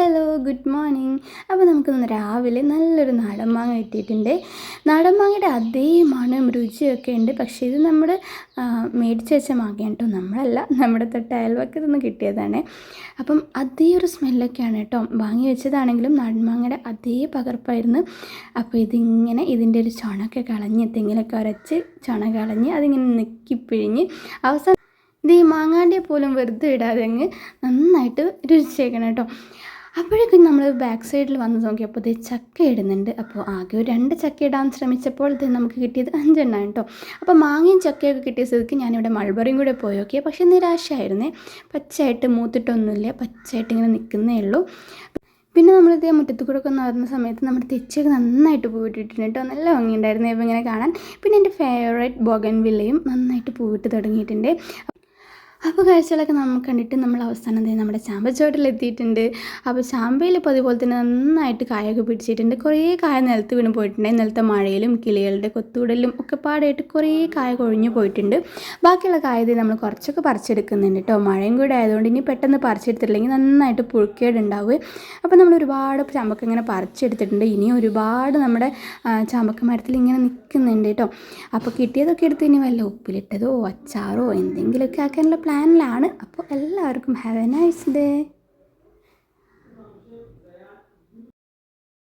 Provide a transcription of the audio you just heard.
Hello good morning. അപ്പോൾ നമുക്കിന്ന് രാവിലെ നല്ലൊരു നാടൻ മാങ്ങ കിട്ടിയിട്ടുണ്ട്. നാടൻ മാങ്ങയുടെ അതേ മണം രുചിയൊക്കെ ഉണ്ട്. പക്ഷേ ഇത് നമ്മൾ മേടിച്ച് വെച്ച മാങ്ങയാണ് കേട്ടോ, നമ്മളല്ല, നമ്മുടെ തൊട്ട് അയൽവക്കത്തു നിന്ന് കിട്ടിയതാണ്. അപ്പം അതേ ഒരു സ്മെല്ലൊക്കെയാണ് കേട്ടോ. വാങ്ങി വെച്ചതാണെങ്കിലും നാടൻ മാങ്ങയുടെ അതേ പകർപ്പായിരുന്നു. അപ്പോൾ ഇതിൻ്റെ ഒരു ചുണയൊക്കെ കളഞ്ഞ് തെങ്ങിലൊക്കെ ഉരച്ച് ചുണ കളഞ്ഞ് അതിങ്ങനെ നെക്കിപ്പിഴിഞ്ഞ് അവസാനം ഇത് ഈ മാങ്ങാണ്ടിയെ പോലും വെറുതെ ഇടാതെ അങ്ങ് നന്നായിട്ട് രുചിച്ചേക്കണം കേട്ടോ. അപ്പോഴേക്കും നമ്മൾ ബാക്ക് സൈഡിൽ വന്ന് നോക്കിയപ്പോൾ ഇത് ചക്ക ഇടുന്നുണ്ട്. അപ്പോൾ ആകെ ഒരു 2 ചക്ക ഇടാൻ ശ്രമിച്ചപ്പോൾ ഇത് നമുക്ക് കിട്ടിയത് 5 എണ്ണം കേട്ടോ. അപ്പോൾ മാങ്ങയും ചക്കയൊക്കെ കിട്ടിയ സ്ഥിതിക്ക് ഞാനിവിടെ മൾബറിയും കൂടെ പോയി നോക്കിയാൽ പക്ഷേ നിരാശയായിരുന്നേ. പച്ചയായിട്ട് മൂത്തിട്ടൊന്നുമില്ല, പച്ചയായിട്ട് ഇങ്ങനെ നിൽക്കുന്നേ ഉള്ളൂ. പിന്നെ നമ്മളിത് മുറ്റത്ത് കൂടെ ഒക്കെ നടന്ന സമയത്ത് നമ്മുടെ തെച്ചിയൊക്കെ നന്നായിട്ട് പൂവിട്ടിട്ടുണ്ട് കേട്ടോ. നല്ല ഭംഗിയുണ്ടായിരുന്നു ഇപ്പം ഇങ്ങനെ കാണാൻ. പിന്നെ എൻ്റെ ഫേവറേറ്റ് ബോഗൺവില്ലയും നന്നായിട്ട് പൂവിട്ട് തുടങ്ങിയിട്ടുണ്ട്. അപ്പോൾ കാഴ്ചകളൊക്കെ നമുക്ക് കണ്ടിട്ട് നമ്മൾ അവസാനം നമ്മുടെ ചാമ്പച്ചോട്ടിലെത്തിയിട്ടുണ്ട്. അപ്പോൾ ചാമ്പയിൽ ഇപ്പോൾ അതുപോലെ തന്നെ നന്നായിട്ട് കായൊക്കെ പിടിച്ചിട്ടുണ്ട്. കുറേ കായ നിലത്ത് വീണ് പോയിട്ടുണ്ട്. നിലത്തെ മഴയിലും കിളികളുടെ കൊത്തൂടലും ഒക്കെ പാടായിട്ട് കുറേ കായ കൊഴിഞ്ഞു പോയിട്ടുണ്ട്. ബാക്കിയുള്ള കായത് നമ്മൾ കുറച്ചൊക്കെ പറിച്ചെടുക്കുന്നുണ്ട് കേട്ടോ. മഴയും കൂടെ ആയതുകൊണ്ട് ഇനി പെട്ടെന്ന് പറിച്ചെടുത്തിട്ടില്ലെങ്കിൽ നന്നായിട്ട് പുഴുക്കേടുണ്ടാവുക. അപ്പോൾ നമ്മൾ ഒരുപാട് ചാമ്പക്ക ഇങ്ങനെ പറിച്ചെടുത്തിട്ടുണ്ട്. ഇനിയും ഒരുപാട് നമ്മുടെ ചാമ്പക്ക മരത്തിൽ ഇങ്ങനെ നിൽക്കുന്നുണ്ട് കേട്ടോ. അപ്പോൾ കിട്ടിയതൊക്കെ എടുത്ത് ഇനി വല്ല ഉപ്പിലിട്ടതോ അച്ചാറോ എന്തെങ്കിലുമൊക്കെ ആക്കാനുള്ള പ്ലാനിലാണ്. അപ്പോൾ എല്ലാവർക്കും ഹാവ് എ നൈസ് ഡേ.